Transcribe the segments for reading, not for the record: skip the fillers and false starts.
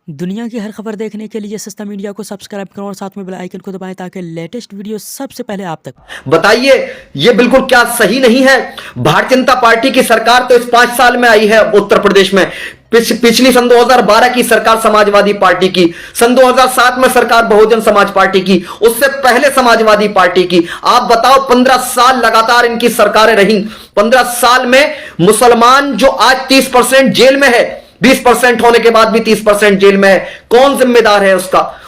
दुनिया की हर खबर देखने के लिए सस्ता मीडिया को सब्सक्राइब करो और साथ में बेल आइकन को दबाएं ताकि लेटेस्ट वीडियो सबसे पहले आप तक। बताइए, ये बिल्कुल क्या सही नहीं है? भारतीय जनता पार्टी की सरकार तो इस 5 साल में आई है उत्तर प्रदेश में। पिछली सन 2012 की सरकार समाजवादी पार्टी की, सन 2007 में सरकार बहुजन समाज पार्टी की, उससे पहले समाजवादी पार्टी की। आप बताओ, 15 साल लगातार इनकी सरकारें रही। 15 साल में मुसलमान जो आज 30% जेल में है, 20% होने के बाद भी 30% जेल में है, कौन जिम्मेदार है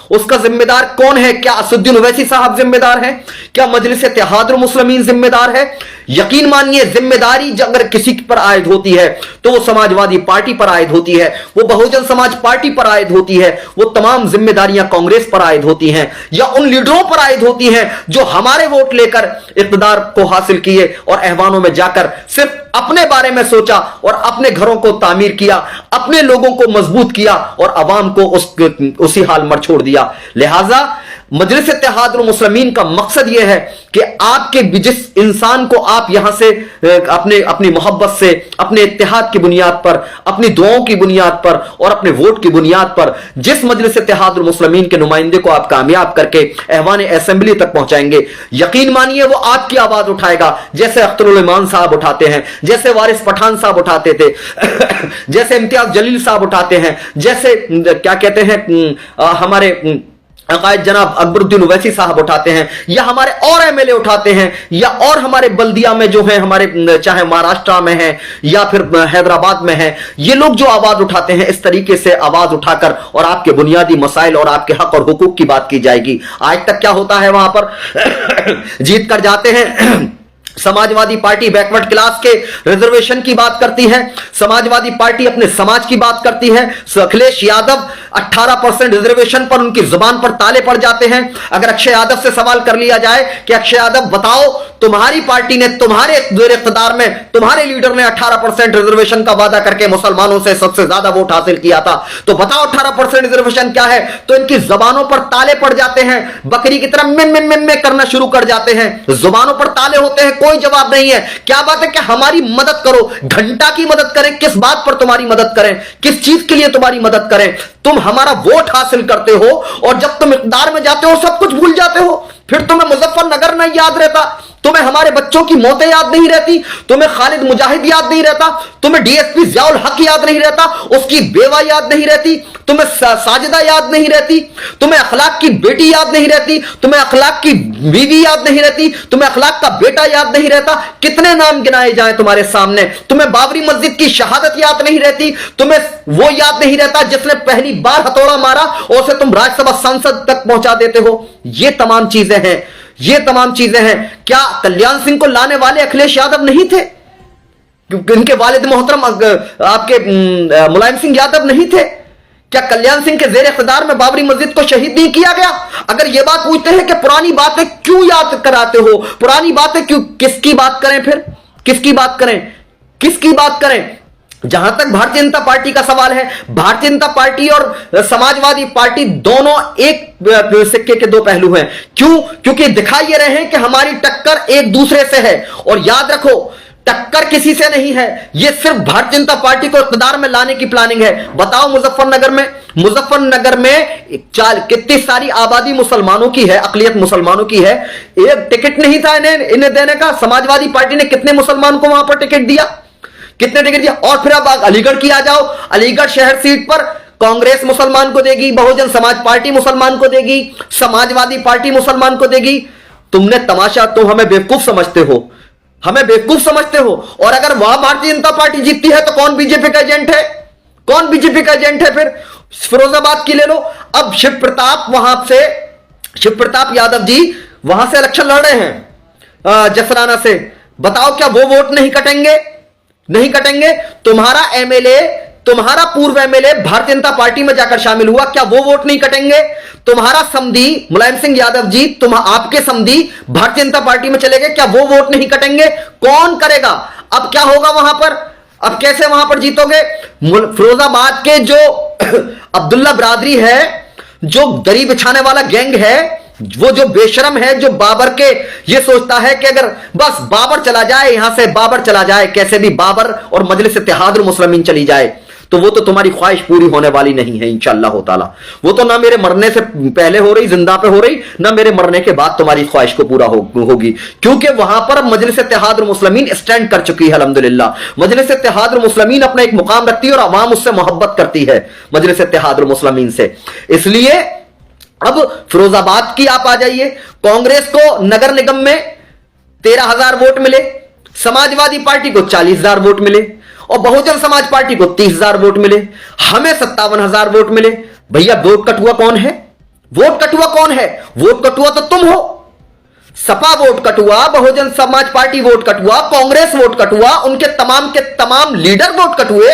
उसका जिम्मेदार कौन है? क्या असदुद्दीन ओवैसी साहब जिम्मेदार हैं? क्या मजलिस इत्तेहादुल मुस्लिमीन जिम्मेदार है? यकीन मानिए, जिम्मेदारी अगर किसी पर आयद होती है तो वो समाजवादी पार्टी पर आयद होती है, वो बहुजन समाज पार्टी पर आयद होती है, वो तमाम जिम्मेदारियां कांग्रेस पर आयद होती हैं या उन लीडरों पर आयद होती हैं जो हमारे वोट लेकर इक़्तिदार को हासिल किए और ऐवानों में जाकर सिर्फ अपने बारे में सोचा और अपने घरों को तामीर किया, अपने लोगों को मजबूत किया और अवाम को उसी हाल में छोड़ दिया। लिहाजा मजलिस इत्तेहादुल मुस्लिमीन का मकसद यह है कि आपके जिस इंसान को आप यहां से अपनी मोहब्बत से, अपने इत्तेहाद की बुनियाद पर, अपनी दुआओं की बुनियाद पर और अपने वोट की बुनियाद पर जिस मजलिस इत्तेहादुल मुस्लिमीन के नुमाइंदे को आप कामयाब करके ऐवान असेंबली तक पहुंचाएंगे, यकीन मानिए वो आपकी आवाज उठाएगा, जैसे अख्तरुल इमान साहब उठाते हैं, जैसे वारिस पठान साहब उठाते थे जैसे इम्तियाज जलील साहब उठाते हैं, जैसे क्या कहते हैं हमारे अकायद जनाब अकबरुद्दीन ओवैसी साहब उठाते हैं, या हमारे और एमएलए उठाते हैं, या और हमारे बल्दिया में जो है, हमारे चाहे महाराष्ट्र में है या फिर हैदराबाद में है, ये लोग जो आवाज उठाते हैं, इस तरीके से आवाज उठाकर और आपके बुनियादी मसाइल और आपके हक और हुकूक की बात की जाएगी। आज तक क्या होता है, वहां पर जीत कर जाते हैं। समाजवादी पार्टी बैकवर्ड क्लास के रिजर्वेशन की बात करती है, समाजवादी पार्टी अपने समाज की बात करती है। अखिलेश यादव 18% रिजर्वेशन पर उनकी जुबान पर ताले पड़ जाते हैं। अगर अक्षय यादव से सवाल कर लिया जाए कि अक्षय यादव बताओ, तुम्हारी पार्टी ने, तुम्हारे इख्तियार में तुम्हारे लीडर ने 18% रिजर्वेशन का वादा करके मुसलमानों से सबसे ज्यादा वोट हासिल किया था, तो बताओ 18% रिजर्वेशन क्या है? तो इनकी जुबानों पर ताले पड़ जाते हैं, बकरी की तरह मिन मिन मिन में करना शुरू कर जाते हैं, जुबानों पर ताले होते हैं, कोई जवाब नहीं है। क्या बात है कि हमारी मदद करो, घंटा की मदद करें, किस बात पर तुम्हारी मदद करें, किस चीज के लिए तुम्हारी मदद करें? तुम हमारा वोट हासिल करते हो और जब तुम इक़्तिदार में जाते हो सब कुछ भूल जाते हो। फिर तुम्हें मुजफ्फरनगर नहीं याद रहता, तुम्हें हमारे बच्चों की मौतें याद नहीं रहती, तुम्हें खालिद मुजाहिद याद नहीं रहता, तुम्हें डीएसपी ज़ियाउल हक याद नहीं रहता, उसकी बेवा याद नहीं रहती, तुम्हें साजिदा याद नहीं रहती, तुम्हें अखलाक की बेटी याद नहीं रहती, तुम्हें अखलाक की बीवी याद नहीं रहती, तुम्हें अखलाक का बेटा याद नहीं रहता। कितने नाम गिनाए जाए तुम्हारे सामने। तुम्हें बाबरी मस्जिद की शहादत याद नहीं रहती, तुम्हें वो याद नहीं रहता जिसने पहली बार हथौड़ा मारा और उसे तुम राज्यसभा सांसद तक पहुंचा देते हो। ये तमाम चीजें हैं, ये तमाम चीजें हैं। क्या कल्याण सिंह को लाने वाले अखिलेश यादव नहीं थे? इनके वालिद मोहतरम आपके मुलायम सिंह यादव नहीं थे? क्या कल्याण सिंह के जेर इख्तियार में बाबरी मस्जिद को शहीद नहीं किया गया? अगर यह बात पूछते हैं कि पुरानी बातें क्यों याद कराते हो, पुरानी बातें क्यों, किसकी बात करें फिर? किसकी बात करें? किसकी बात करें? जहां तक भारतीय जनता पार्टी का सवाल है, भारतीय जनता पार्टी और समाजवादी पार्टी दोनों एक सिक्के के दो पहलू हैं। क्यों? क्योंकि दिखा ये रहे हैं कि हमारी टक्कर एक दूसरे से है। और याद रखो, टक्कर किसी से नहीं है, यह सिर्फ भारतीय जनता पार्टी को इक़्तिदार में लाने की प्लानिंग है। बताओ, मुजफ्फरनगर में कितनी सारी आबादी मुसलमानों की है, अक़लियत मुसलमानों की है, एक टिकट नहीं था इन्हें देने का। समाजवादी पार्टी ने कितने मुसलमान को वहां पर टिकट दिया, कितने टिकट दिया? और फिर अब अलीगढ़ की आ जाओ, अलीगढ़ शहर सीट पर कांग्रेस मुसलमान को देगी, बहुजन समाज पार्टी मुसलमान को देगी, समाजवादी पार्टी मुसलमान को देगी। तुमने तमाशा, तुम हमें बेवकूफ समझते हो, हमें बेवकूफ समझते हो। और अगर वहां भारतीय जनता पार्टी जीतती है तो कौन बीजेपी का एजेंट है? कौन बीजेपी का एजेंट है? फिर फिरोजाबाद की ले लो। अब शिव प्रताप यादव जी वहां से इलेक्शन लड़ रहे हैं जसराना से। बताओ, क्या वो वोट नहीं कटेंगे? नहीं कटेंगे। तुम्हारा एमएलए, तुम्हारा पूर्व एमएलए भारतीय जनता पार्टी में जाकर शामिल हुआ, क्या वो वोट नहीं कटेंगे? तुम्हारा समधी मुलायम सिंह यादव जी, आपके समधी भारतीय जनता पार्टी में चले गए, क्या वो वोट नहीं कटेंगे? कौन करेगा? अब क्या होगा वहां पर? अब कैसे वहां पर जीतोगे? फिरोजाबाद के जो अब्दुल्ला बिरादरी है, जो दरी बिछाने वाला गैंग है, वो जो बेशरम है, जो बाबर के ये सोचता है कि अगर बस बाबर चला जाए, यहां से बाबर चला जाए, कैसे भी बाबर और मजलिस इत्तेहादुल मुस्लिमीन चली जाए, तो वो तो तुम्हारी ख्वाहिश पूरी होने वाली नहीं है इंशाअल्लाह ताला। वो तो ना मेरे मरने से पहले हो रही, जिंदा पे हो रही, ना मेरे मरने के बाद तुम्हारी ख्वाहिश को पूरा होगी, क्योंकि वहां पर मजलिस इत्तेहादुल मुस्लिमीन स्टैंड कर चुकी है अल्हम्दुलिल्लाह। मजलिस इत्तेहादुल मुस्लिमीन अपना एक मुकाम रखती है और अवाम उससे मोहब्बत करती है मजलिस इत्तेहादुल मुस्लिमीन से। इसलिए अब फिरोजाबाद की आप आ जाइए, कांग्रेस को नगर निगम में 13,000 वोट मिले, समाजवादी पार्टी को 40,000 वोट मिले और बहुजन समाज पार्टी को 30,000 वोट मिले, हमें 57,000 वोट मिले। भैया वोट कटुआ कौन है? वोट कटुआ कौन है? वोट कटुआ तो तुम हो। सपा वोट कटुआ, बहुजन समाज पार्टी वोट कटुआ, कांग्रेस वोट कटुआ, उनके तमाम के तमाम लीडर वोट कटुए।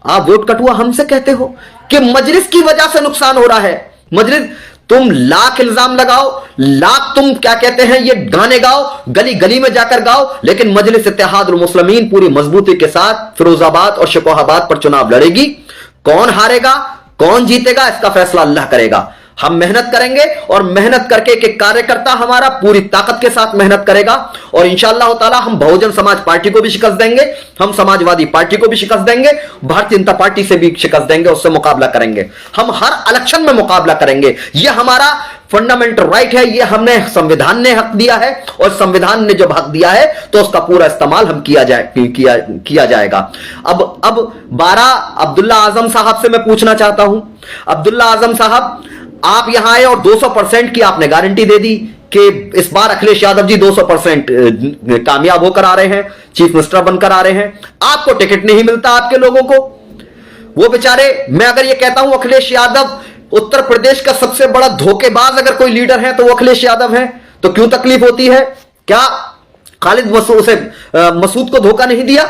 आप वोट कटुआ हमसे कहते हो कि मजलिस की वजह से नुकसान हो रहा है। मजलिस, तुम लाख इल्जाम लगाओ, लाख तुम क्या कहते हैं ये गाने गाओ, गली गली में जाकर गाओ, लेकिन मजलिस इत्तेहादुल मुस्लिमीन पूरी मजबूती के साथ फिरोजाबाद और शिकोहाबाद पर चुनाव लड़ेगी। कौन हारेगा कौन जीतेगा इसका फैसला अल्लाह करेगा। हम मेहनत करेंगे और मेहनत करके एक कार्यकर्ता हमारा पूरी ताकत के साथ मेहनत करेगा और इंशाअल्लाह ताला हम बहुजन समाज पार्टी को भी शिकस्त देंगे, हम समाजवादी पार्टी को भी शिकस्त देंगे, भारतीय जनता पार्टी से भी शिकस्त देंगे, उससे मुकाबला करेंगे। हम हर इलेक्शन में मुकाबला करेंगे। यह हमारा फंडामेंटल राइट है, यह हमने संविधान ने हक दिया है और संविधान ने जब हक दिया है तो उसका पूरा इस्तेमाल हम किया जाएगा। अब 12 अब्दुल्ला आजम साहब से मैं पूछना चाहता हूं। अब्दुल्ला आजम साहब, आप यहां आए और 200% की आपने गारंटी दे दी कि इस बार अखिलेश यादव जी 200% कामयाब होकर आ रहे हैं, चीफ मिनिस्टर बनकर आ रहे हैं। आपको टिकट नहीं मिलता आपके लोगों को। वो बेचारे, मैं अगर ये कहता हूं अखिलेश यादव उत्तर प्रदेश का सबसे बड़ा धोखेबाज अगर कोई लीडर है तो वो अखिलेश यादव है, तो क्यों तकलीफ होती है? क्या खालिद मसूद को धोखा नहीं दिया?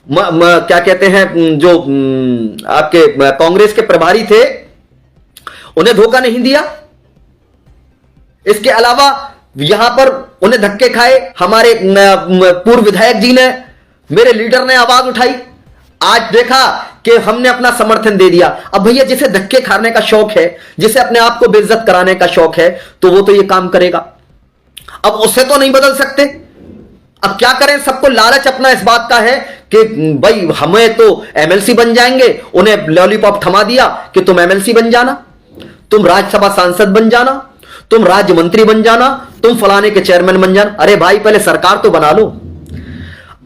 क्या कहते हैं जो आपके कांग्रेस के प्रभारी थे उन्हें धोखा नहीं दिया? इसके अलावा यहां पर उन्हें धक्के खाए हमारे पूर्व विधायक जी ने, मेरे लीडर ने आवाज उठाई, आज देखा कि हमने अपना समर्थन दे दिया। अब भैया जिसे धक्के खाने का शौक है, जिसे अपने आप को बेइज्जत कराने का शौक है, तो वो तो ये काम करेगा। अब उसे तो नहीं बदल सकते। अब क्या करें? सबको लालच अपना इस बात का है कि भाई हमें तो एमएलसी बन जाएंगे, उन्हें लॉलीपॉप थमा दिया कि तुम एमएलसी बन जाना, तुम राज्यसभा सांसद बन जाना, तुम राज्य मंत्री बन जाना, तुम फलाने के चेयरमैन बन जाना। अरे भाई पहले सरकार तो बना लो।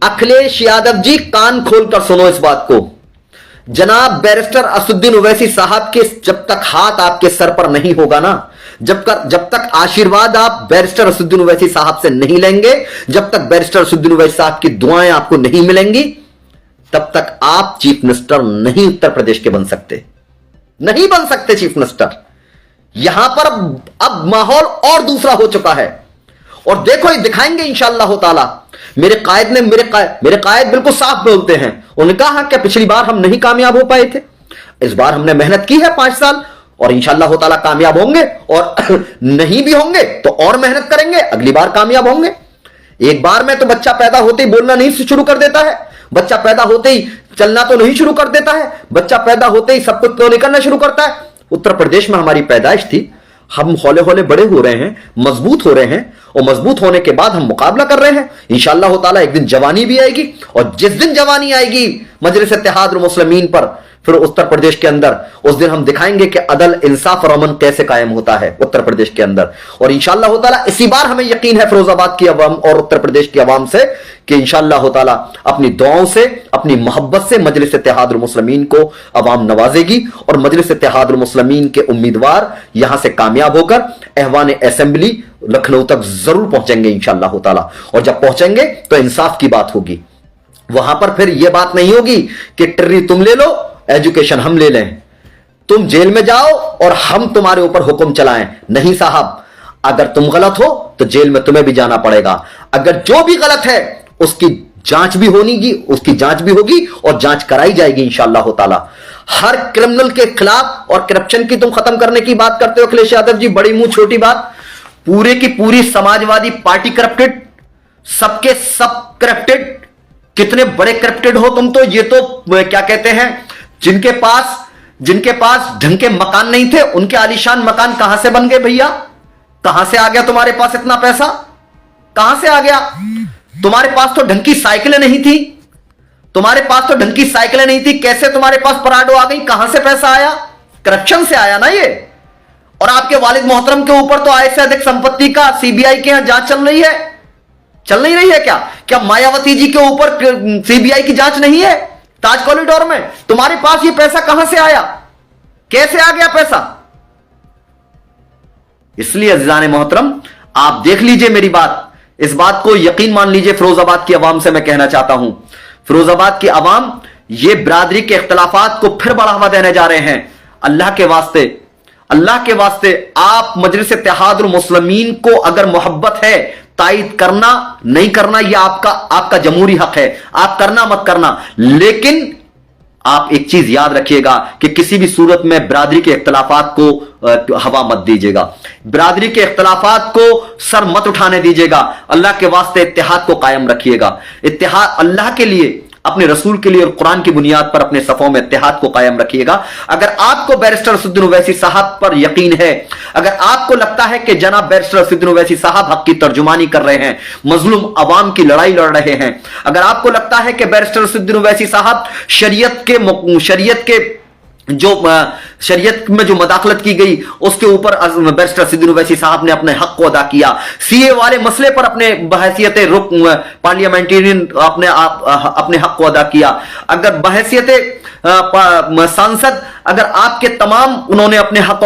अखिलेश यादव जी कान खोलकर सुनो इस बात को, जनाब बैरिस्टर असदुद्दीन ओवैसी साहब के जब तक हाथ आपके सर पर नहीं होगा ना, जब तक आशीर्वाद आप बैरिस्टर असदुद्दीन ओवैसी साहब से नहीं लेंगे, जब तक बैरिस्टर असदुद्दीन ओवैसी साहब की दुआएं आपको नहीं मिलेंगी, तब तक आप चीफ मिनिस्टर नहीं उत्तर प्रदेश के बन सकते, नहीं बन सकते चीफ मिनिस्टर। यहां पर अब माहौल और दूसरा हो चुका है और देखो ये दिखाएंगे इंशाअल्लाह ताला। मेरे कायद बिल्कुल साफ बोलते हैं। उन्होंने कहा कि पिछली बार हम नहीं कामयाब हो पाए थे, इस बार हमने मेहनत की है 5 साल और इंशाअल्लाह ताला कामयाब होंगे, और नहीं भी होंगे तो और मेहनत करेंगे, अगली बार कामयाब होंगे। एक बार में तो बच्चा पैदा होते ही बोलना नहीं शुरू कर देता है, बच्चा पैदा होते ही चलना तो नहीं शुरू कर देता है, बच्चा पैदा होते ही सब कुछ तो निकलना शुरू करता है। उत्तर प्रदेश में हमारी पैदाइश थी, हम हौले हौले बड़े हो रहे हैं, मजबूत हो रहे हैं और मजबूत होने के बाद हम मुकाबला कर रहे हैं। इंशाअल्लाह ताला एक दिन जवानी भी आएगी और जिस दिन जवानी आएगी मजलिस इत्तेहादुल मुस्लिमीन पर, फिर उत्तर प्रदेश के अंदर उस दिन हम दिखाएंगे कि अदल इंसाफ और अमन कैसे कायम होता है उत्तर प्रदेश के अंदर। और इंशाअल्लाह ताला इसी बार हमें यकीन है फिरोजाबाद की अवाम और उत्तर प्रदेश की अवाम से कि इंशाअल्लाह ताला अपनी दुआओं से, अपनी मोहब्बत से मजलिस इत्तेहादुल मुस्लिमीन को अवाम नवाजेगी और मजलिस इत्तेहादुल मुस्लिमीन के उम्मीदवार यहां से कामयाब होकर ऐवान असेंबली लखनऊ तक जरूर पहुंचेंगे इंशाअल्लाह ताला। और जब पहुंचेंगे तो इंसाफ की बात होगी, वहां पर फिर यह बात नहीं होगी कि टिर्री तुम ले लो एजुकेशन हम ले लें, तुम जेल में जाओ और हम तुम्हारे ऊपर हुक्म चलाएं। नहीं साहब, अगर तुम गलत हो तो जेल में तुम्हें भी जाना पड़ेगा। अगर जो भी गलत है उसकी जांच भी होगी और जांच कराई जाएगी इंशाअल्लाह ताला। हर क्रिमिनल के खिलाफ, और करप्शन की तुम खत्म करने की बात करते हो अखिलेश यादव जी, बड़ी मुंह छोटी बात। पूरे की पूरी समाजवादी पार्टी करप्टेड, सबके सब करप्टेड। कितने बड़े करप्टेड हो तुम तो, ये तो क्या कहते हैं, जिनके पास ढंग के मकान नहीं थे उनके आलीशान मकान कहां से बन गए भैया? कहां से आ गया तुम्हारे पास इतना पैसा? कहां से आ गया? तुम्हारे पास तो ढंग की साइकिलें नहीं थी, तुम्हारे पास तो ढंग की साइकिलें नहीं थी, कैसे तुम्हारे पास पराडो आ गई? कहां से पैसा आया? करप्शन से आया ना ये। और आपके वालिद मोहतरम के ऊपर तो आय से अधिक संपत्ति का सीबीआई के यहां जांच चल रही है। चल नहीं रही है क्या? क्या मायावती जी के ऊपर सीबीआई की जांच नहीं है? ताज कॉरिडोर में तुम्हारे पास ये पैसा कहां से आया? कैसे आ गया पैसा? इसलिए अज़ीज़ान मोहतरम, आप देख लीजिए मेरी बात, इस बात को यकीन मान लीजिए। फिरोजाबाद की आवाम से मैं कहना चाहता हूं, फिरोजाबाद की आवाम ये बिरादरी के इख्तलाफात को फिर बढ़ावा देने जा रहे हैं। अल्लाह के वास्ते, अल्लाह के वास्ते, आप मजलिस इत्तेहादुल मुस्लिमीन को अगर मोहब्बत है, तायद करना नहीं करना यह आपका जमहूरी हक है, आप करना मत करना, लेकिन आप एक चीज याद रखिएगा कि किसी भी सूरत में बिरादरी के इख्तलाफात को हवा मत दीजिएगा, बिरादरी के इख्तलाफात को सर मत उठाने दीजिएगा। अल्लाह के वास्ते इत्तेहाद को कायम रखिएगा। इत्तेहाद अल्लाह के लिए, अपने रसूल के लिए और कुरान की बुनियाद पर अपने सफों में इत्तेहाद को कायम रखिएगा। अगर आपको बैरिस्टर असदुद्दीन ओवैसी साहब पर यकीन है, अगर आपको लगता है कि जनाब बैरिस्टर असदुद्दीन ओवैसी साहब हक की तर्जुमानी कर रहे हैं, मजलूम अवाम की लड़ाई लड़ रहे हैं, अगर आपको लगता है कि बैरिस्टर असदुद्दीन ओवैसी साहब शरीयत में जो मदाखलत की गई उसके ऊपर बैरिस्टर असदुद्दीन ओवैसी साहब ने अपने हक को अदा किया, सीए वाले मसले पर अपने बहैसियत पार्लियामेंटेरियन अपने हक को अदा किया, अगर बहैसियत सांसद अगर आपके तमाम उन्होंने अपने हक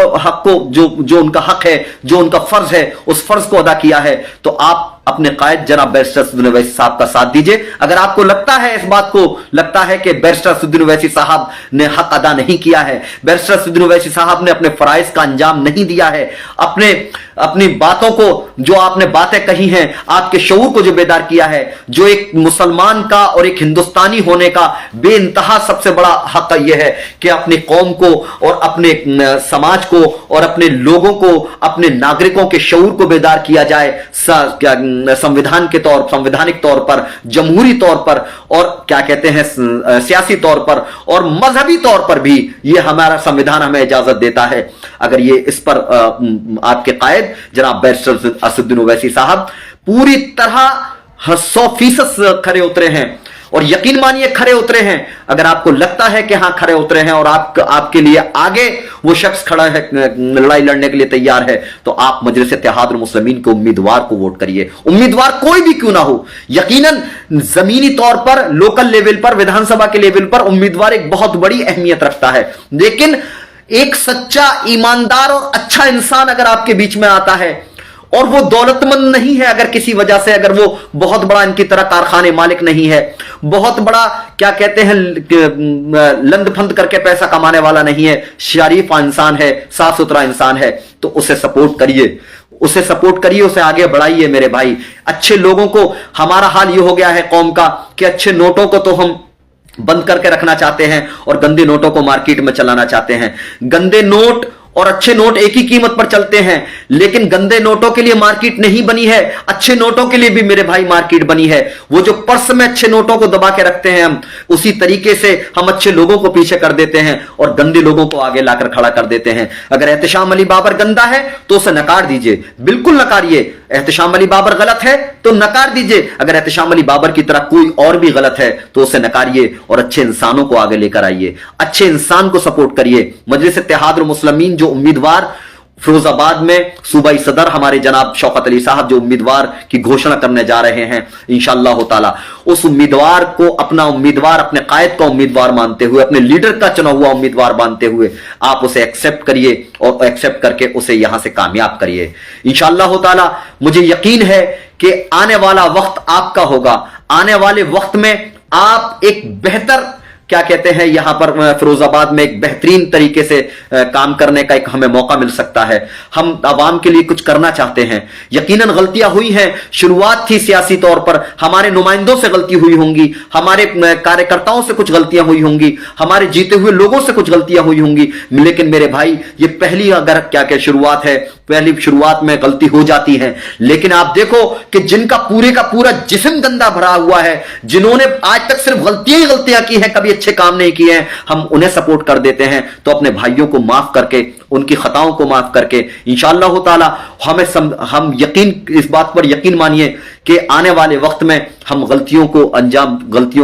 को जो उनका हक है, जो उनका फर्ज है, उस फर्ज को अदा किया है, तो आप अपने कायद जनाब बैरिस्टर असदुद्दीन ओवैसी साहब का साथ दीजिए। अगर आपको लगता है, इस बात को लगता है कि बैरिस्टर असदुद्दीन ओवैसी साहब ने हक अदा नहीं किया है, बैरिस्टर असदुद्दीन ओवैसी साहब ने अपने फराइज का अंजाम नहीं दिया है, अपनी बातों को, जो आपने बातें कही हैं, आपके शऊर को जो बेदार किया है, जो एक मुसलमान का और एक हिंदुस्तानी होने का बेइंतहा सबसे बड़ा हक यह है कि अपनी कौम को और अपने समाज को और अपने लोगों को, अपने नागरिकों के शऊर को बेदार किया जाए संवैधानिक तौर पर, जमहूरी तौर पर, और क्या कहते हैं सियासी तौर पर और मजहबी तौर पर भी यह हमारा संविधान हमें इजाजत देता है। अगर ये इस पर आपके कायद जनाब बैरिस्टर असदुद्दीन ओवैसी साहब पूरी तरह 100% खरे उतरे हैं, और यकीन मानिए खरे उतरे हैं। अगर आपको लगता है कि हां खरे उतरे हैं और आपके लिए आगे वो शख्स खड़ा है, लड़ाई लड़ने के लिए तैयार है, तो आप मजलिस इत्तेहादुल मुस्लिमीन के उम्मीदवार को वोट करिए। उम्मीदवार कोई भी क्यों ना हो, यकीनन जमीनी तौर पर, लोकल लेवल पर, विधानसभा के लेवल पर उम्मीदवार एक बहुत बड़ी अहमियत रखता है, लेकिन एक सच्चा, ईमानदार और अच्छा इंसान अगर आपके बीच में आता है और वो दौलतमंद नहीं है, अगर किसी वजह से, अगर वो बहुत बड़ा इनकी तरह कारखाने मालिक नहीं है, बहुत बड़ा क्या कहते हैं लंद फंद करके पैसा कमाने वाला नहीं है, शरीफ इंसान है, साफ सुथरा इंसान है, तो उसे सपोर्ट करिए, उसे सपोर्ट करिए, उसे आगे बढ़ाइए मेरे भाई। अच्छे लोगों को, हमारा हाल ये हो गया है कौम का कि अच्छे नोटों को तो हम बंद करके रखना चाहते हैं और गंदे नोटों को मार्केट में चलाना चाहते हैं। गंदे नोट और अच्छे नोट एक ही कीमत पर चलते हैं, लेकिन गंदे नोटों के लिए मार्केट नहीं बनी है, अच्छे नोटों के लिए भी मेरे भाई मार्केट बनी है। वो जो पर्स में अच्छे नोटों को दबा के रखते हैं हम, उसी तरीके से हम अच्छे लोगों को पीछे कर देते हैं और गंदे लोगों को आगे लाकर खड़ा कर देते हैं। अगर एहतशाम अली बाबर गंदा है तो उसे नकार दीजिए, बिल्कुल नकारिए। एहतशाम अली बाबर गलत है तो नकार दीजिए। अगर एहतशाम अली बाबर की तरह कोई और भी गलत है तो उसे नकारिए और अच्छे इंसानों को आगे लेकर आइए, अच्छे इंसान को सपोर्ट करिए। मजलिस इत्तेहादुल मुस्लिमीन जो उम्मीदवार फिरोजाबाद में सूबाई सदर हमारे जनाब शौकत अली साहब जो उम्मीदवार की घोषणा करने जा रहे हैं इंशाअल्लाह ताला, उस उम्मीदवार को अपना उम्मीदवार, अपने कायद का उम्मीदवार मानते हुए, अपने लीडर का चुना हुआ उम्मीदवार मानते हुए आप उसे एक्सेप्ट करिए और एक्सेप्ट करके उसे यहां से कामयाब करिए इंशाअल्लाह ताला। मुझे यकीन है कि आने वाला वक्त आपका होगा, आने वाले वक्त में आप एक बेहतर क्या कहते हैं यहां पर फिरोजाबाद में एक बेहतरीन तरीके से काम करने का एक हमें मौका मिल सकता है। हम आवाम के लिए कुछ करना चाहते हैं। यकीनन गलतियां हुई हैं, शुरुआत थी सियासी तौर पर, हमारे नुमाइंदों से गलती हुई होंगी, हमारे कार्यकर्ताओं से कुछ गलतियां हुई होंगी, हमारे जीते हुए लोगों से कुछ गलतियां हुई होंगी, लेकिन मेरे भाई ये पहली अगर क्या क्या शुरुआत है, पहली शुरुआत में गलती हो जाती है, लेकिन आप देखो कि जिनका पूरे का पूरा जिस्म गंदा भरा हुआ है, जिन्होंने आज तक सिर्फ गलतियां ही गलतियां की हैं, कभी अच्छे काम नहीं किए हैं, हम उन्हें सपोर्ट कर देते हैं। तो अपने भाइयों को माफ करके उनकी खताओं को माफ करके इंशाअल्लाह ताला हम इस बात पर यकीन मानिए कि आने वाले वक्त में हम गलतियों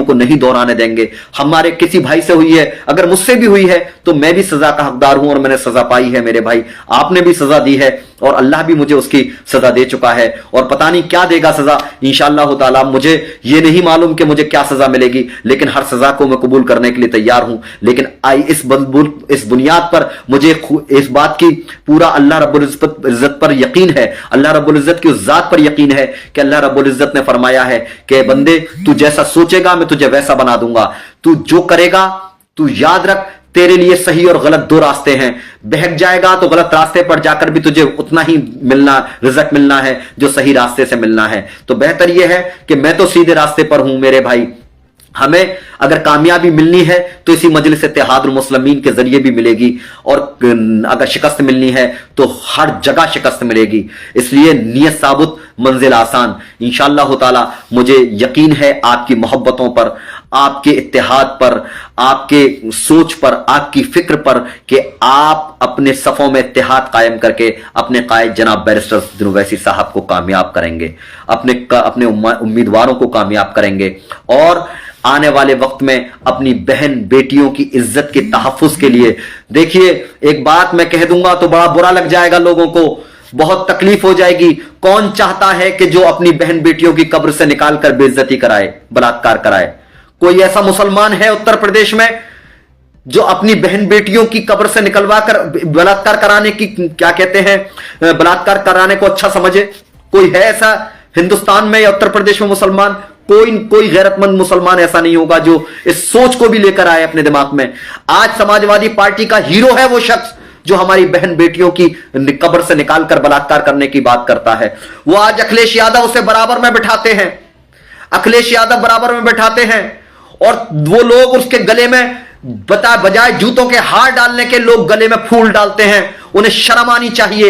को नहीं दोहराने देंगे। हमारे किसी भाई से हुई है, अगर मुझसे भी हुई है तो मैं भी सजा का हकदार हूं और मैंने सजा पाई है मेरे भाई, आपने भी सजा दी है और अल्लाह भी मुझे उसकी सजा दे चुका है और पता नहीं क्या देगा सजा इंशाअल्लाह ताला। मुझे ये नहीं मालूम कि मुझे क्या सजा मिलेगी, लेकिन हर सजा को मैं कबूल करने के लिए तैयार हूं। लेकिन इस बुनियाद पर मुझे इस बात की पूरा अल्लाह रब्बुल इज्जत पर यकीन है, अल्लाह रब्बुल इज्जत की उस जात पर यकीन है कि अल्लाह रब्बुल इज्जत ने फरमाया है कि बंदे तू जैसा सोचेगा मैं तुझे वैसा बना दूंगा, तू जो करेगा तू याद रख तेरे लिए सही और गलत दो रास्ते हैं। बहक जाएगा तो गलत रास्ते पर जाकर भी तुझे उतना ही रिजल्ट मिलना है जो सही रास्ते से मिलना है। तो बेहतर यह है कि मैं तो सीधे रास्ते पर हूं मेरे भाई, हमें अगर कामयाबी मिलनी है तो इसी मजलिस इत्तेहादुल मुस्लिमीन के जरिए भी मिलेगी और अगर शिकस्त मिलनी है तो हर जगह शिकस्त मिलेगी। इसलिए नियत साबुत मंजिल आसान। इंशाअल्लाह ताला मुझे यकीन है आपकी मोहब्बतों पर, आपके इत्तेहाद पर, आपके सोच पर, आपकी फिक्र पर कि आप अपने सफों में इत्तेहाद कायम करके अपने कायद जनाब बैरिस्टर सैयद ओवैसी साहब को कामयाब करेंगे, अपने उम्मीदवारों को कामयाब करेंगे और आने वाले वक्त में अपनी बहन बेटियों की इज्जत के तहफ्फुज के लिए। देखिए एक बात मैं कह दूंगा तो बड़ा बुरा लग जाएगा, लोगों को बहुत तकलीफ हो जाएगी। कौन चाहता है कि जो अपनी बहन बेटियों की कब्र से निकालकर बेइज्जती कराए, बलात्कार कराए? कोई ऐसा मुसलमान है उत्तर प्रदेश में जो अपनी बहन बेटियों की कब्र से निकलवा कर बलात्कार कराने की, क्या कहते हैं, बलात्कार कराने को अच्छा समझे? कोई है ऐसा हिंदुस्तान में या उत्तर प्रदेश में मुसलमान? कोई गैरतमंद मुसलमान ऐसा नहीं होगा जो इस सोच को भी लेकर आए अपने दिमाग में। आज समाजवादी पार्टी का हीरो है वो शख्स जो हमारी बहन बेटियों की कब्र से निकालकर बलात्कार करने की बात करता है। वो आज अखिलेश यादव उसे बराबर में बिठाते हैं, अखिलेश यादव बराबर में बिठाते हैं और वो लोग उसके गले में बजाय जूतों के हार डालने के लोग गले में फूल डालते हैं। उन्हें शर्म आनी चाहिए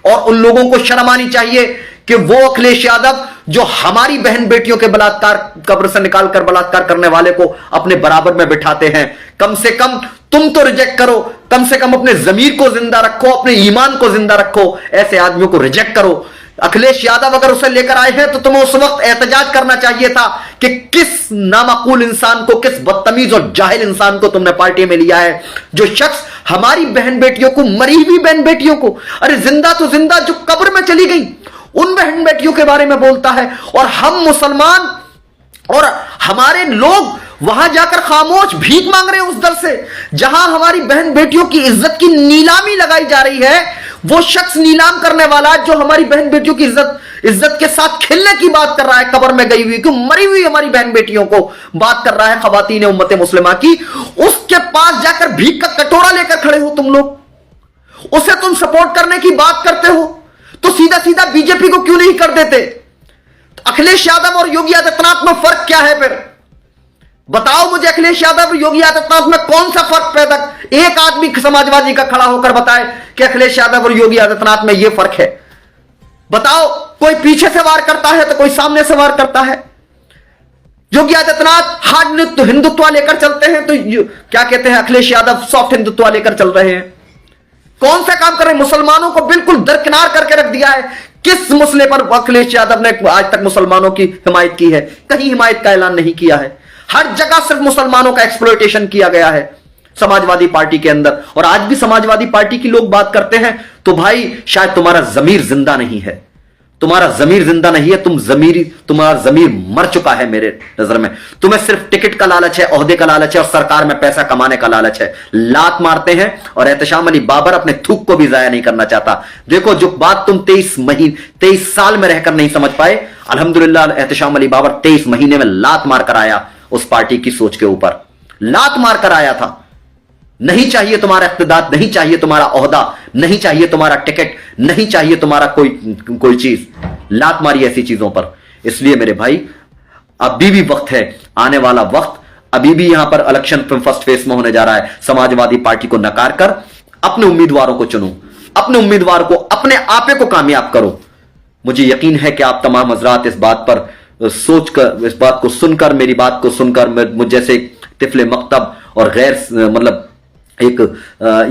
और उन लोगों को शर्म आनी चाहिए कि वो अखिलेश यादव जो हमारी बहन बेटियों के बलात्कार, कब्र से निकालकर बलात्कार करने वाले को अपने बराबर में बिठाते हैं। कम से कम तुम तो रिजेक्ट करो, कम से कम अपने जमीर को जिंदा रखो, अपने ईमान को जिंदा रखो, ऐसे आदमियों को रिजेक्ट करो। अखिलेश यादव अगर उसे लेकर आए हैं तो तुम्हें उस वक्त एहतजाज करना चाहिए था कि किस नामाकूल इंसान को, किस बदतमीज और जाहिल इंसान को तुमने पार्टी में लिया है, जो शख्स हमारी बहन बेटियों को, मरी हुई बहन बेटियों को, अरे जिंदा तो जिंदा, जो कब्र में चली गई उन बहन बेटियों के बारे में बोलता है। और हम मुसलमान और हमारे लोग वहां जाकर खामोश भीख मांग रहे हैं उस दर से जहां हमारी बहन बेटियों की इज्जत की नीलामी लगाई जा रही है। वो शख्स नीलाम करने वाला जो हमारी बहन बेटियों की इज्जत के साथ खेलने की बात कर रहा है, कब्र में गई हुई, क्यों मरी हुई हमारी बहन बेटियों को बात कर रहा है, खवातीन उम्मत मुस्लिमा की, उसके पास जाकर भीख का कटोरा लेकर खड़े हो तुम लोग, उसे तुम सपोर्ट करने की बात करते हो, तो सीधा सीधा बीजेपी को क्यों नहीं कर देते? तो अखिलेश यादव और योगी आदित्यनाथ में फर्क क्या है? फिर बताओ मुझे, अखिलेश यादव और योगी आदित्यनाथ में कौन सा फर्क पैदा, एक आदमी समाजवादी का खड़ा होकर बताए कि अखिलेश यादव और योगी आदित्यनाथ में यह फर्क है। बताओ, कोई पीछे से वार करता है तो कोई सामने से वार करता है। योगी आदित्यनाथ हार्ड हिंदुत्व लेकर चलते हैं तो क्या कहते हैं, अखिलेश यादव सॉफ्ट हिंदुत्व लेकर चल रहे हैं। कौन सा काम कर रहे हैं? मुसलमानों को बिल्कुल दरकिनार करके रख दिया है। किस मसले पर अखिलेश यादव ने आज तक मुसलमानों की हिमायत की है? कहीं हिमायत का ऐलान नहीं किया है। हर जगह सिर्फ मुसलमानों का एक्सप्लॉयटेशन किया गया है समाजवादी पार्टी के अंदर। और आज भी समाजवादी पार्टी की लोग बात करते हैं तो भाई शायद तुम्हारा जमीर जिंदा नहीं है, तुम्हारा जमीर जिंदा नहीं है, तुम्हारा जमीर मर चुका है मेरे नजर में। तुम्हें सिर्फ टिकट का लालच है, ओहदे का लालच है और सरकार में पैसा कमाने का लालच है। लात मारते हैं और एहतशाम अली बाबर अपने थूक को भी जाया नहीं करना चाहता। देखो, जो बात तुम 23 साल में रहकर नहीं समझ पाए, अल्हम्दुलिल्लाह एहतशाम अली बाबर 23 महीने में लात मारकर आया उस पार्टी की सोच के ऊपर, लात मारकर आया था। नहीं चाहिए तुम्हारा इख्तिदार, नहीं चाहिए तुम्हारा ओहदा, नहीं चाहिए तुम्हारा टिकट, नहीं चाहिए तुम्हारा कोई चीज, लात मारी ऐसी चीजों पर। इसलिए मेरे भाई अभी भी वक्त है, आने वाला वक्त अभी भी यहां पर इलेक्शन फर्स्ट फेज में होने जा रहा है। समाजवादी पार्टी को नकार कर अपने उम्मीदवारों को चुनो, अपने उम्मीदवार को, अपने आपे को कामयाब करो। मुझे यकीन है कि आप तमाम हजरात इस बात पर सोचकर, इस बात को सुनकर, मेरी बात को सुनकर, मुझ जैसे तिफले मकतब और गैर मतलब एक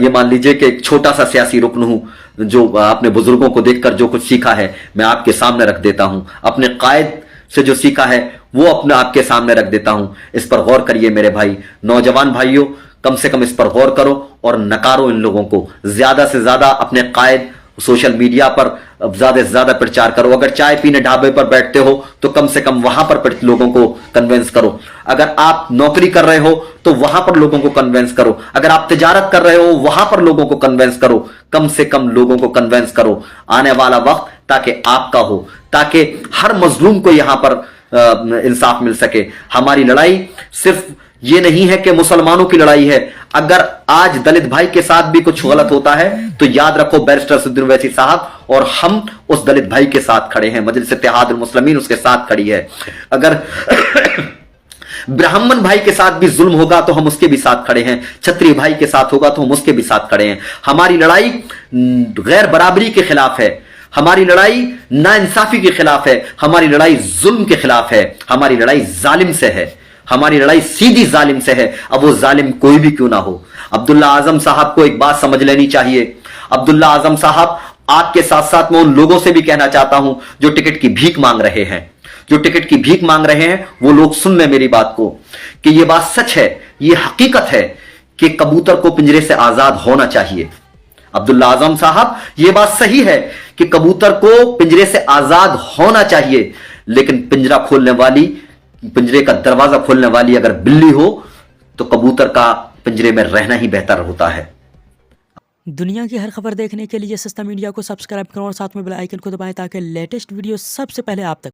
ये मान लीजिए कि एक छोटा सा सियासी रुकन हूं जो अपने बुजुर्गों को देखकर जो कुछ सीखा है मैं आपके सामने रख देता हूं, अपने कायद से जो सीखा है वो अपने आपके सामने रख देता हूं। इस पर गौर करिए मेरे भाई, नौजवान भाइयों, कम से कम इस पर गौर करो और नकारो इन लोगों को। ज्यादा से ज्यादा अपने कायद सोशल मीडिया पर ज्यादा से ज्यादा प्रचार करो। अगर चाय पीने ढाबे पर बैठते हो तो कम से कम वहां पर लोगों को कन्विंस करो। अगर आप नौकरी कर रहे हो तो वहां पर लोगों को कन्विंस करो। अगर आप तिजारत कर रहे हो वहां पर लोगों को कन्विंस करो। कम से कम लोगों को कन्विंस करो आने वाला वक्त ताकि आपका हो, ताकि हर मजलूम को यहां पर इंसाफ मिल सके। हमारी लड़ाई सिर्फ ये नहीं है कि मुसलमानों की लड़ाई है। अगर आज दलित भाई के साथ भी कुछ गलत होता है तो याद रखो बैरिस्टर असदुद्दीन ओवैसी साहब और हम उस दलित भाई के साथ खड़े हैं, मजलिस इत्तेहादुल मुस्लिमीन उसके साथ खड़ी है। अगर ब्राह्मण भाई के साथ भी जुल्म होगा तो हम उसके भी साथ खड़े हैं, क्षत्रिय भाई के साथ होगा तो हम उसके भी साथ खड़े हैं। हमारी लड़ाई गैर बराबरी के खिलाफ है, हमारी लड़ाई नाइंसाफी के खिलाफ है, हमारी लड़ाई जुल्म के खिलाफ है, हमारी लड़ाई जालिम से है, हमारी लड़ाई सीधी जालिम से है, अब वो जालिम कोई भी क्यों ना हो। अब्दुल्ला आजम साहब को एक बात समझ लेनी चाहिए। अब्दुल्ला आजम साहब, आपके साथ साथ मैं उन लोगों से भी कहना चाहता हूं जो टिकट की भीख मांग रहे हैं, जो टिकट की भीख मांग रहे हैं, वो लोग सुन लें मेरी बात को कि ये बात सच है, ये हकीकत है कि कबूतर को पिंजरे से आजाद होना चाहिए। अब्दुल्ला आजम साहब, ये बात सही है कि कबूतर को पिंजरे से आजाद होना चाहिए, लेकिन पिंजरा खोलने वाली, पिंजरे का दरवाजा खोलने वाली अगर बिल्ली हो तो कबूतर का पिंजरे में रहना ही बेहतर होता है। दुनिया की हर खबर देखने के लिए सस्ता मीडिया को सब्सक्राइब करो और साथ में बेल आइकन को दबाएं ताकि लेटेस्ट वीडियो सबसे पहले आप तक